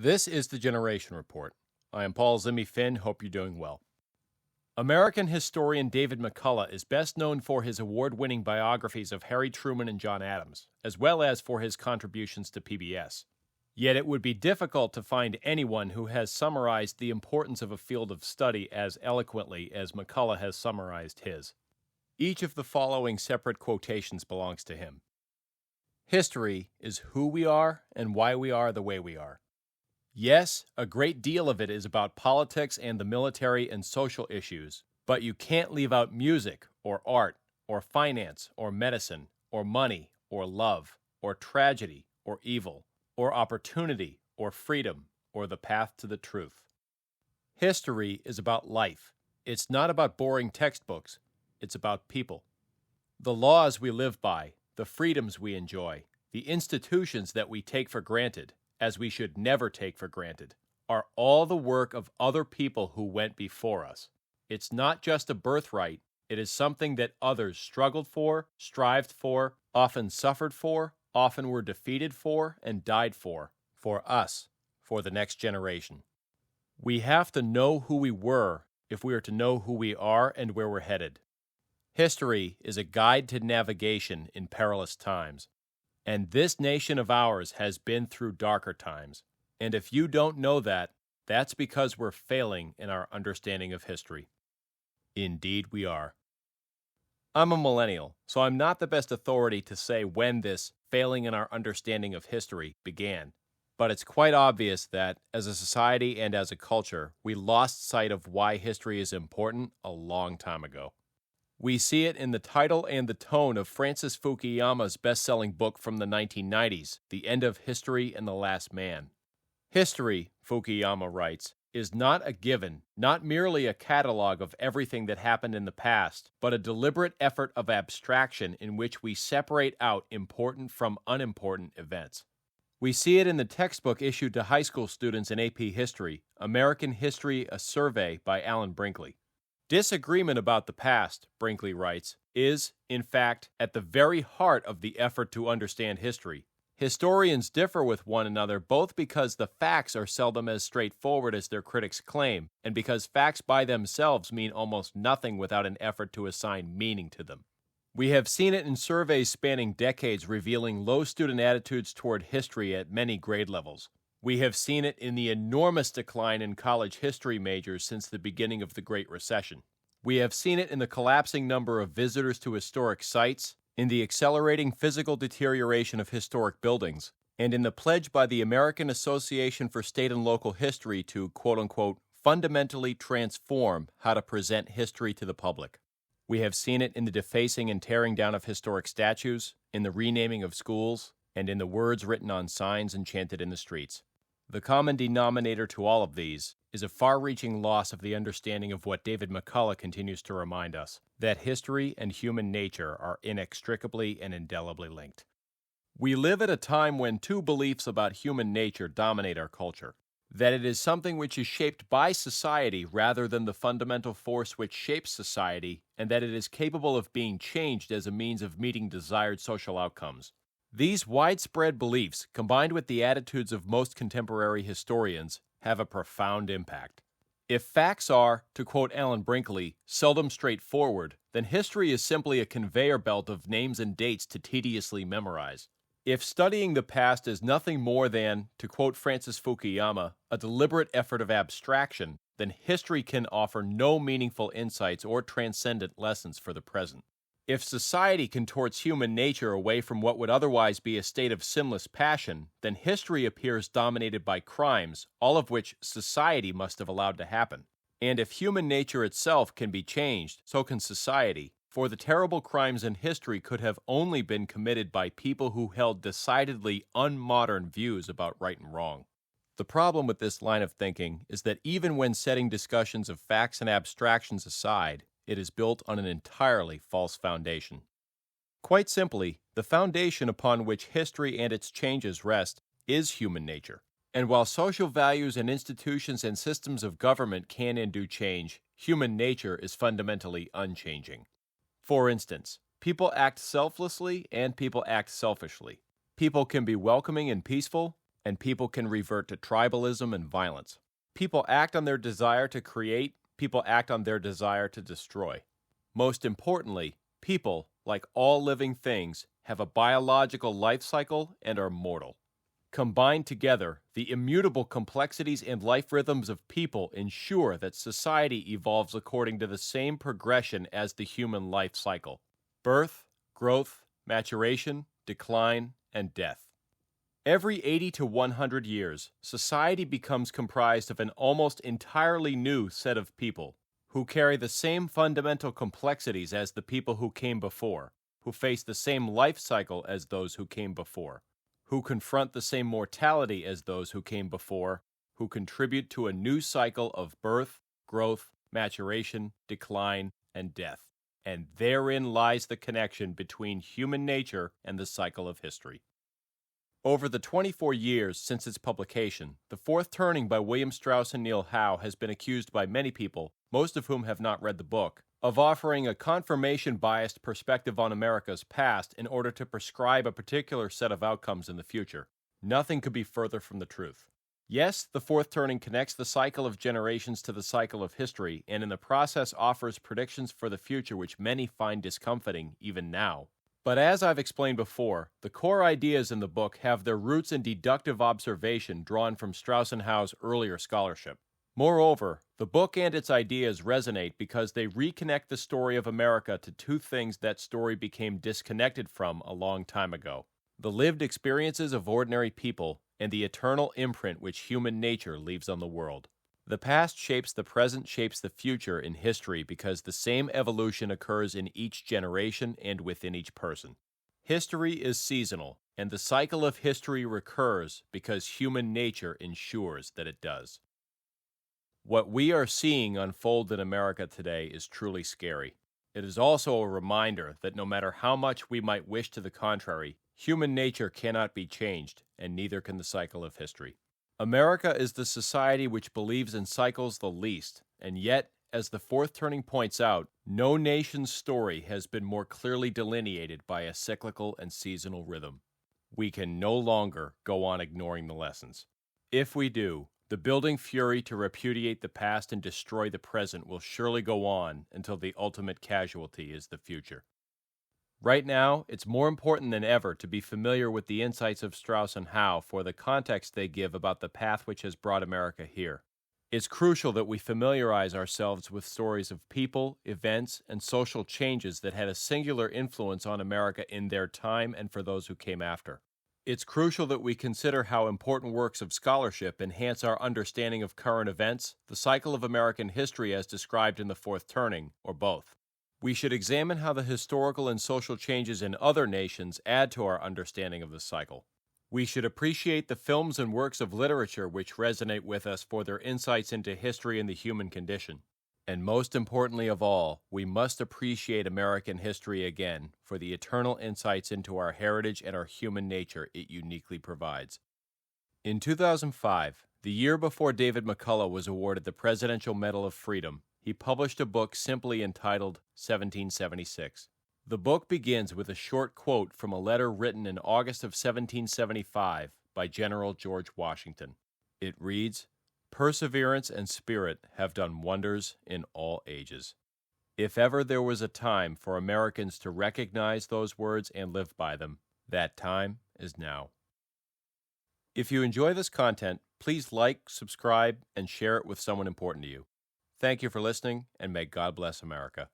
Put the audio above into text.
This is the Generation Report. I am Paul Zimmy Finn. Hope you're doing well. American historian David McCullough is best known for his award-winning biographies of Harry Truman and John Adams, as well as for his contributions to PBS. Yet it would be difficult to find anyone who has summarized the importance of a field of study as eloquently as McCullough has summarized his. Each of the following separate quotations belongs to him. History is who we are and why we are the way we are. Yes, a great deal of it is about politics and the military and social issues, but you can't leave out music, or art, or finance, or medicine, or money, or love, or tragedy, or evil, or opportunity, or freedom, or the path to the truth. History is about life. It's not about boring textbooks. It's about people. The laws we live by, the freedoms we enjoy, the institutions that we take for granted, as we should never take for granted, are all the work of other people who went before us. It's not just a birthright, it is something that others struggled for, strived for, often suffered for, often were defeated for, and died for us, for the next generation. We have to know who we were if we are to know who we are and where we're headed. History is a guide to navigation in perilous times. And this nation of ours has been through darker times. And if you don't know that, that's because we're failing in our understanding of history. Indeed we are. I'm a millennial, so I'm not the best authority to say when this failing in our understanding of history began. But it's quite obvious that, as a society and as a culture, we lost sight of why history is important a long time ago. We see it in the title and the tone of Francis Fukuyama's best-selling book from the 1990s, The End of History and the Last Man. History, Fukuyama writes, is not a given, not merely a catalog of everything that happened in the past, but a deliberate effort of abstraction in which we separate out important from unimportant events. We see it in the textbook issued to high school students in AP History, American History, a Survey by Alan Brinkley. Disagreement about the past, Brinkley writes, is, in fact, at the very heart of the effort to understand history. Historians differ with one another both because the facts are seldom as straightforward as their critics claim, and because facts by themselves mean almost nothing without an effort to assign meaning to them. We have seen it in surveys spanning decades revealing low student attitudes toward history at many grade levels. We have seen it in the enormous decline in college history majors since the beginning of the Great Recession. We have seen it in the collapsing number of visitors to historic sites, in the accelerating physical deterioration of historic buildings, and in the pledge by the American Association for State and Local History to, quote-unquote, fundamentally transform how to present history to the public. We have seen it in the defacing and tearing down of historic statues, in the renaming of schools, and in the words written on signs and chanted in the streets. The common denominator to all of these is a far-reaching loss of the understanding of what David McCullough continues to remind us, that history and human nature are inextricably and indelibly linked. We live at a time when two beliefs about human nature dominate our culture: that it is something which is shaped by society rather than the fundamental force which shapes society, and that it is capable of being changed as a means of meeting desired social outcomes. These widespread beliefs, combined with the attitudes of most contemporary historians, have a profound impact. If facts are, to quote Alan Brinkley, seldom straightforward, then history is simply a conveyor belt of names and dates to tediously memorize. If studying the past is nothing more than, to quote Francis Fukuyama, a deliberate effort of abstraction, then history can offer no meaningful insights or transcendent lessons for the present. If society contorts human nature away from what would otherwise be a state of sinless passion, then history appears dominated by crimes, all of which society must have allowed to happen. And if human nature itself can be changed, so can society, for the terrible crimes in history could have only been committed by people who held decidedly unmodern views about right and wrong. The problem with this line of thinking is that even when setting discussions of facts and abstractions aside, it is built on an entirely false foundation. Quite simply, the foundation upon which history and its changes rest is human nature. And while social values and institutions and systems of government can and do change, human nature is fundamentally unchanging. For instance, people act selflessly and people act selfishly. People can be welcoming and peaceful, and people can revert to tribalism and violence. People act on their desire to create, people act on their desire to destroy. Most importantly, people, like all living things, have a biological life cycle and are mortal. Combined together, the immutable complexities and life rhythms of people ensure that society evolves according to the same progression as the human life cycle: birth, growth, maturation, decline, and death. Every 80 to 100 years, society becomes comprised of an almost entirely new set of people who carry the same fundamental complexities as the people who came before, who face the same life cycle as those who came before, who confront the same mortality as those who came before, who contribute to a new cycle of birth, growth, maturation, decline, and death. And therein lies the connection between human nature and the cycle of history. Over the 24 years since its publication, The Fourth Turning by William Strauss and Neil Howe has been accused by many people, most of whom have not read the book, of offering a confirmation-biased perspective on America's past in order to prescribe a particular set of outcomes in the future. Nothing could be further from the truth. Yes, The Fourth Turning connects the cycle of generations to the cycle of history, and in the process offers predictions for the future which many find discomforting even now. But as I've explained before, the core ideas in the book have their roots in deductive observation drawn from Strauss and Howe's earlier scholarship. Moreover, the book and its ideas resonate because they reconnect the story of America to two things that story became disconnected from a long time ago: the lived experiences of ordinary people and the eternal imprint which human nature leaves on the world. The past shapes the present, shapes the future in history because the same evolution occurs in each generation and within each person. History is seasonal, and the cycle of history recurs because human nature ensures that it does. What we are seeing unfold in America today is truly scary. It is also a reminder that no matter how much we might wish to the contrary, human nature cannot be changed, and neither can the cycle of history. America is the society which believes in cycles the least, and yet, as The Fourth Turning points out, no nation's story has been more clearly delineated by a cyclical and seasonal rhythm. We can no longer go on ignoring the lessons. If we do, the building fury to repudiate the past and destroy the present will surely go on until the ultimate casualty is the future. Right now, it's more important than ever to be familiar with the insights of Strauss and Howe for the context they give about the path which has brought America here. It's crucial that we familiarize ourselves with stories of people, events, and social changes that had a singular influence on America in their time and for those who came after. It's crucial that we consider how important works of scholarship enhance our understanding of current events, the cycle of American history as described in The Fourth Turning, or both. We should examine how the historical and social changes in other nations add to our understanding of the cycle. We should appreciate the films and works of literature which resonate with us for their insights into history and the human condition. And most importantly of all, we must appreciate American history again for the eternal insights into our heritage and our human nature it uniquely provides. In 2005, the year before David McCullough was awarded the Presidential Medal of Freedom, he published a book simply entitled 1776. The book begins with a short quote from a letter written in August of 1775 by General George Washington. It reads, "Perseverance and spirit have done wonders in all ages." If ever there was a time for Americans to recognize those words and live by them, that time is now. If you enjoy this content, please like, subscribe, and share it with someone important to you. Thank you for listening, and may God bless America.